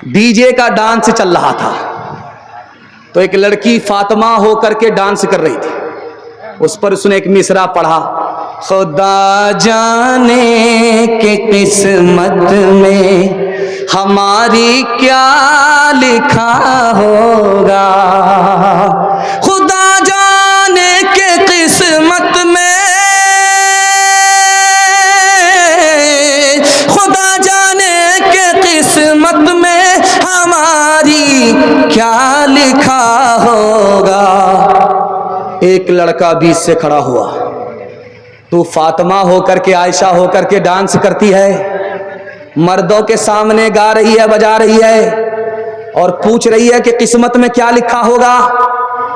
D J کا dance چل رہا تھا تو ایک لڑکی فاطمہ ہو کر کے ڈانس کر رہی تھی. اس پر اس نے ایک مصرع پڑھا, خدا جانے کہ قسمت میں ہماری کیا لکھا ہوگا, خدا جانے کہ قسمت میں, خدا جانے کہ قسمت میں ہماری کیا لکھا ہوگا. ایک لڑکا بیچ سے کھڑا ہوا, تو فاطمہ ہو کر کے عائشہ ہو کر کے ڈانس کرتی ہے, مردوں کے سامنے گا رہی ہے, بجا رہی ہے اور پوچھ رہی ہے کہ قسمت میں کیا لکھا ہوگا.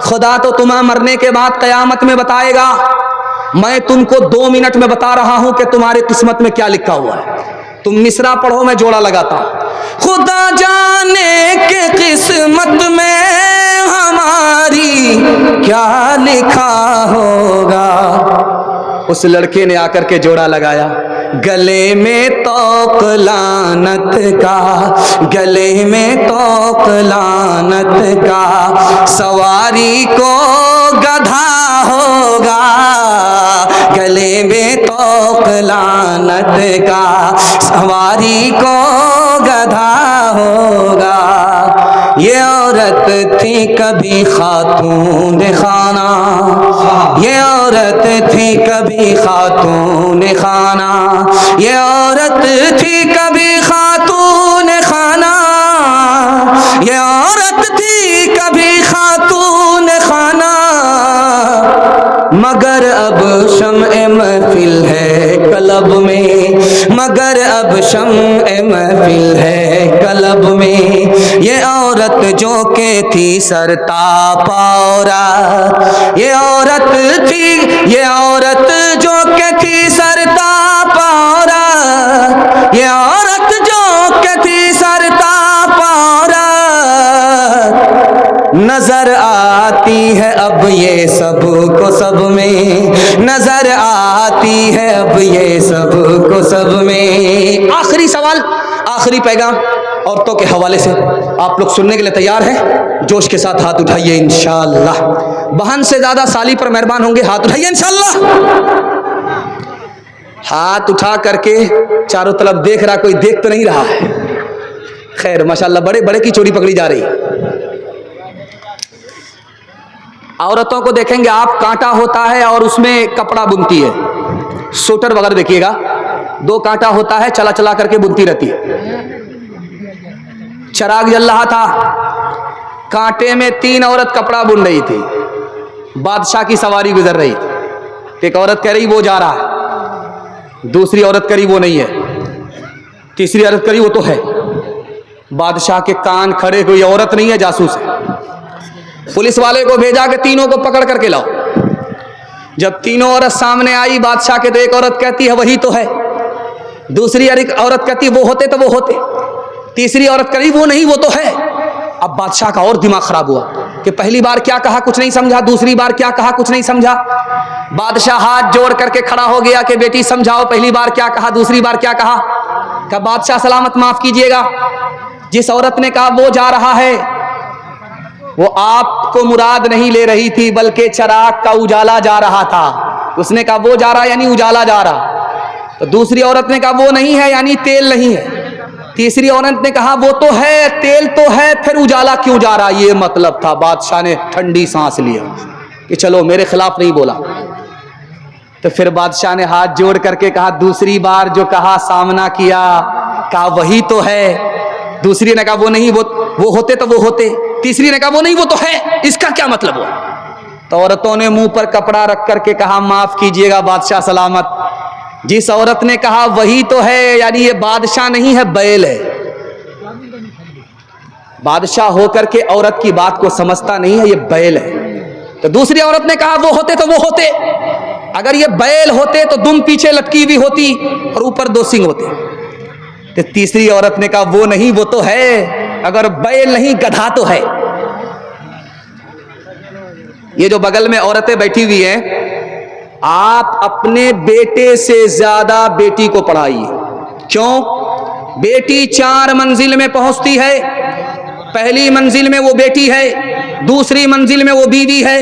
خدا تو تمہیں مرنے کے بعد قیامت میں بتائے گا, میں تم کو 2 منٹ میں بتا رہا ہوں کہ تمہاری قسمت میں کیا لکھا ہوا ہے. تم مصرع پڑھو, میں جوڑا لگاتا ہوں. خدا جانے کہ قسمت میں ہماری کیا لکھا ہوگا. اس لڑکے نے آ کر کے جوڑا لگایا, گلے میں طوق لعنت کا, گلے میں طوق لعنت کا, سواری کو گدھا ہوگا, گلے میں طوق لعنت کا, سواری کو گدھا ہوگا. یہ عورت تھی کبھی خاتون خانہ, یہ عورت تھی کبھی خاتون خانہ, یہ عورت تھی کبھی خاتون خانہ, یہ عورت تھی کبھی خاتون خانہ, مگر اب شمع محفل ہے قلب میں, مگر اب شمع محفل ہے قلب میں. یہ عورت جو کہ تھی سرتاپا عورت, یہ عورت تھی, یہ عورت جو کہ تھی سرتاپا عورت, یہ عورت جو کہ تھی سرتاپا عورت, نظر آتی ہے اب یہ سب کو سب میں, نظر آتی ہے اب یہ سب کو سب میں. آخری سوال, آخری پیغام عورتوں کے حوالے سے آپ لوگ سننے کے لیے تیار ہیں؟ جوش کے ساتھ ہاتھ اٹھائیے انشاءاللہ. بہن سے زیادہ سالی پر مہربان ہوں گے, ہاتھ اٹھائیے انشاءاللہ. ہاتھ اٹھا کر کے چاروں طرف دیکھ رہا, کوئی دیکھ تو نہیں رہا ہے. خیر ماشاءاللہ, بڑے بڑے کی چوری پکڑی جا رہی. عورتوں کو دیکھیں گے آپ, کانٹا ہوتا ہے اور اس میں کپڑا بنتی ہے, سوٹر وغیرہ دیکھیے گا, 2 کانٹا ہوتا ہے, چلا چلا کر کے بنتی رہتی ہے. چراغ جل رہا تھا, کانٹے میں 3 عورت کپڑا بن رہی تھی. بادشاہ کی سواری گزر رہی تھی, ایک عورت کہہ رہی وہ جا رہا ہے, دوسری عورت کہہ رہی وہ نہیں ہے, تیسری عورت کہہ رہی وہ تو ہے. بادشاہ کے کان کھڑے, کوئی عورت نہیں ہے, جاسوس ہے. پولیس والے کو بھیجا کہ تینوں کو پکڑ کر کے لاؤ. جب تینوں عورت سامنے آئی بادشاہ کے, تو ایک عورت کہتی ہے وہی تو ہے, دوسری عورت کہتی ہے وہ ہوتے تو وہ ہوتے, تیسری عورت کہی وہ نہیں وہ تو ہے. اب بادشاہ کا اور دماغ خراب ہوا کہ پہلی بار کیا کہا کچھ نہیں سمجھا, دوسری بار کیا کہا کچھ نہیں سمجھا. بادشاہ ہاتھ جوڑ کر کے کھڑا ہو گیا کہ بیٹی سمجھاؤ, پہلی بار کیا کہا, دوسری بار کیا کہا. کہ بادشاہ سلامت معاف کیجئے گا, جس عورت نے کہا وہ جا رہا ہے, وہ آپ کو مراد نہیں لے رہی تھی بلکہ چراغ کا اجالا جا رہا تھا. اس نے کہا وہ جا رہا یعنی اجالا جا رہا. تو دوسری عورت نے کہا وہ نہیں ہے یعنی تیل نہیں ہے. تیسری عورت نے کہا وہ تو ہے, تیل تو ہے, پھر اجالا کیوں جا رہا, یہ مطلب تھا. بادشاہ نے ٹھنڈی سانس لیا کہ چلو میرے خلاف نہیں بولا. تو پھر بادشاہ نے ہاتھ جوڑ کر کے کہا, دوسری بار جو کہا سامنا کیا, کہا وہی تو ہے. دوسری نے کہا وہ نہیں وہ ہوتے تو وہ ہوتے. تیسری نے کہا وہ نہیں وہ تو ہے, اس کا کیا مطلب ہوا. تو عورتوں نے منہ پر کپڑا رکھ کر کے کہا معاف کیجئے گا بادشاہ سلامت, جس عورت نے کہا وہی تو ہے یعنی یہ بادشاہ نہیں ہے, بیل ہے. بادشاہ ہو کر کے عورت کی بات کو سمجھتا نہیں ہے, یہ بیل ہے. تو دوسری عورت نے کہا وہ ہوتے تو وہ ہوتے, اگر یہ بیل ہوتے تو دم پیچھے لٹکی ہوئی ہوتی اور اوپر 2 سنگ ہوتے. تو تیسری عورت نے کہا وہ نہیں وہ تو ہے, اگر بیل نہیں گدھا تو ہے. یہ جو بغل میں عورتیں بیٹھی ہوئی ہیں, آپ اپنے بیٹے سے زیادہ بیٹی کو پڑھائیے. کیوں؟ بیٹی 4 منزل میں پہنچتی ہے. پہلی منزل میں وہ بیٹی ہے, دوسری منزل میں وہ بیوی ہے,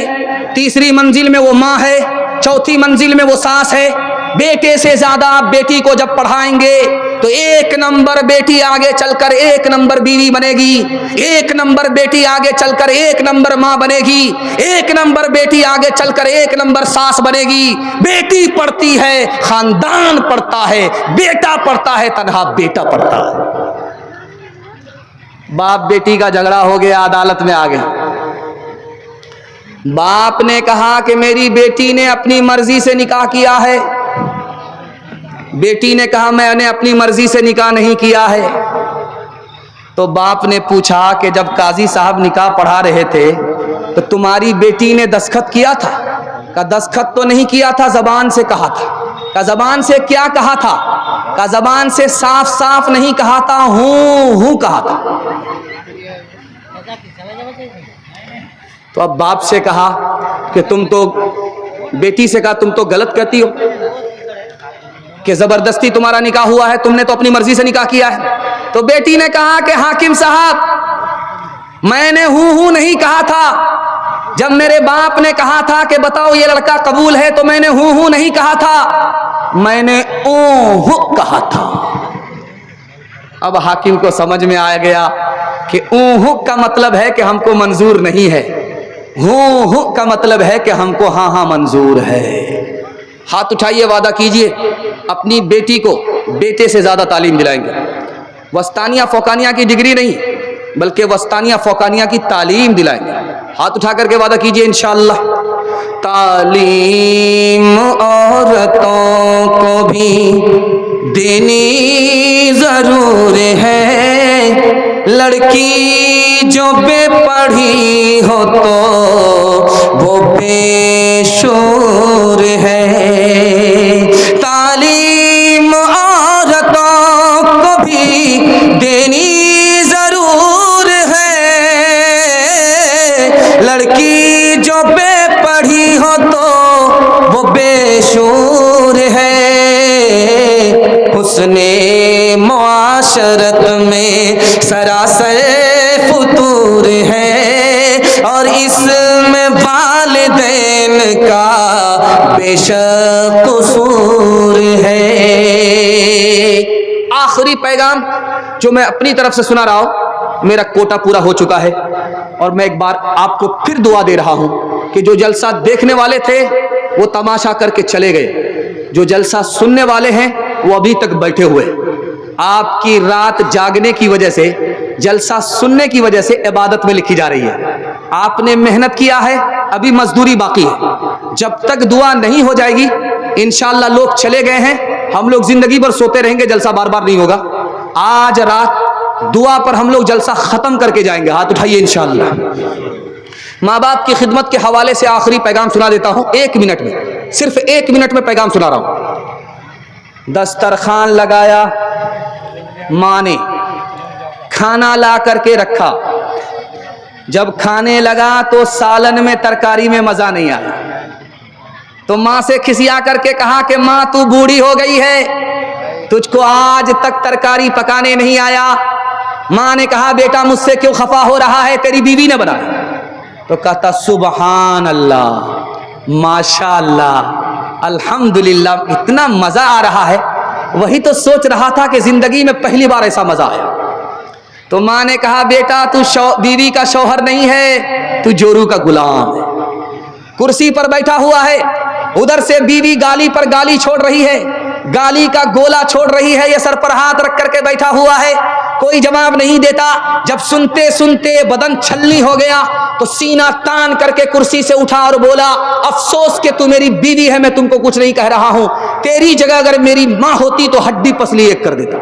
تیسری منزل میں وہ ماں ہے, چوتھی منزل میں وہ ساس ہے. بیٹے سے زیادہ آپ بیٹی کو جب پڑھائیں گے تو 1 نمبر بیٹی آگے چل کر 1 نمبر بیوی بنے گی, 1 نمبر بیٹی آگے چل کر 1 نمبر ماں بنے گی, 1 نمبر بیٹی آگے چل کر 1 نمبر ساس بنے گی. بیٹی پڑھتی ہے خاندان پڑھتا ہے, بیٹا پڑھتا ہے تنہا بیٹا پڑھتا ہے. باپ بیٹی کا جھگڑا ہو گیا, عدالت میں آ گئے. باپ نے کہا کہ میری بیٹی نے اپنی مرضی سے نکاح کیا ہے. بیٹی نے کہا میں نے اپنی مرضی سے نکاح نہیں کیا ہے. تو باپ نے پوچھا کہ جب قاضی صاحب نکاح پڑھا رہے تھے تو تمہاری بیٹی نے دستخط کیا تھا؟ کہ دستخط تو نہیں کیا تھا, زبان سے کہا تھا. کہ زبان سے کیا کہا تھا؟ کہ زبان سے صاف صاف نہیں کہا تھا, ہوں کہا تھا. تو اب باپ سے کہا کہ تم تو, بیٹی سے کہا تم تو غلط کہتی ہو کہ زبردستی تمہارا نکاح ہوا ہے, تم نے تو اپنی مرضی سے نکاح کیا ہے. تو بیٹی نے کہا کہ حاکم صاحب میں نے ہوں نہیں کہا تھا. جب میرے باپ نے کہا تھا کہ بتاؤ یہ لڑکا قبول ہے تو میں نے ہوں نہیں کہا تھا, میں نے اوہ کہا تھا. اب حاکم کو سمجھ میں آ گیا کہ اوہ کا مطلب ہے کہ ہم کو منظور نہیں ہے, ہوں کا مطلب ہے کہ ہم کو ہاں منظور ہے. ہاتھ اٹھائیے, وعدہ کیجئے اپنی بیٹی کو بیٹے سے زیادہ تعلیم دلائیں گے. وسطانیہ فوقانیہ کی ڈگری نہیں بلکہ وسطانیہ فوقانیہ کی تعلیم دلائیں گے. ہاتھ اٹھا کر کے وعدہ کیجئے انشاءاللہ. تعلیم عورتوں کو بھی دینی ضرور ہے, لڑکی جو بے پڑھی ہو تو وہ بے شعور ہے. تعلیم عورتوں کو بھی دینی ضرور ہے, لڑکی جو بے پڑھی ہو تو وہ بے شعور ہے. حسن معاشرت میں سراسر فطور ہے, اور اس میں والدین کا بے شک قصور ہے. آخری پیغام جو میں اپنی طرف سے سنا رہا ہوں, میرا کوٹا پورا ہو چکا ہے, اور میں ایک بار آپ کو پھر دعا دے رہا ہوں کہ جو جلسہ دیکھنے والے تھے وہ تماشا کر کے چلے گئے, جو جلسہ سننے والے ہیں وہ ابھی تک بیٹھے ہوئے. آپ کی رات جاگنے کی وجہ سے, جلسہ سننے کی وجہ سے عبادت میں لکھی جا رہی ہے. آپ نے محنت کیا ہے, ابھی مزدوری باقی ہے. جب تک دعا نہیں ہو جائے گی انشاءاللہ, لوگ چلے گئے ہیں, ہم لوگ زندگی بھر سوتے رہیں گے, جلسہ بار بار نہیں ہوگا. آج رات دعا پر ہم لوگ جلسہ ختم کر کے جائیں گے. ہاتھ اٹھائیے انشاءاللہ. ماں باپ کی خدمت کے حوالے سے آخری پیغام سنا دیتا ہوں, 1 منٹ میں, صرف 1 منٹ میں پیغام سنا رہا ہوں. دسترخوان لگایا, ماں نے کھانا لا کر کے رکھا, جب کھانے لگا تو سالن میں ترکاری میں مزہ نہیں آیا, تو ماں سے کھسیا کر کے کہا کہ ماں تو بوڑھی ہو گئی ہے, تجھ کو آج تک ترکاری پکانے نہیں آیا. ماں نے کہا بیٹا مجھ سے کیوں خفا ہو رہا ہے, تیری بیوی نے بنایا. تو کہتا سبحان اللہ, ماشاء اللہ, الحمدللہ, اتنا مزہ آ رہا ہے. وہی تو سوچ رہا تھا کہ زندگی میں پہلی بار ایسا مزہ آیا. تو ماں نے کہا بیٹا تو بیوی کا شوہر نہیں ہے, تو جورو کا غلام ہے. کرسی پر بیٹھا ہوا ہے, ادھر سے بیوی گالی پر گالی چھوڑ رہی ہے, گالی کا گولا چھوڑ رہی ہے, یہ سر پر ہاتھ رکھ کر کے بیٹھا ہوا ہے, کوئی جواب نہیں دیتا. جب سنتے سنتے بدن چھلنی ہو گیا تو سینہ تان کر کے کرسی سے اٹھا اور بولا افسوس کہ تو میری بیوی ہے, میں تم کو کچھ نہیں کہہ رہا ہوں, تیری جگہ اگر میری ماں ہوتی تو ہڈی پسلی ایک کر دیتا.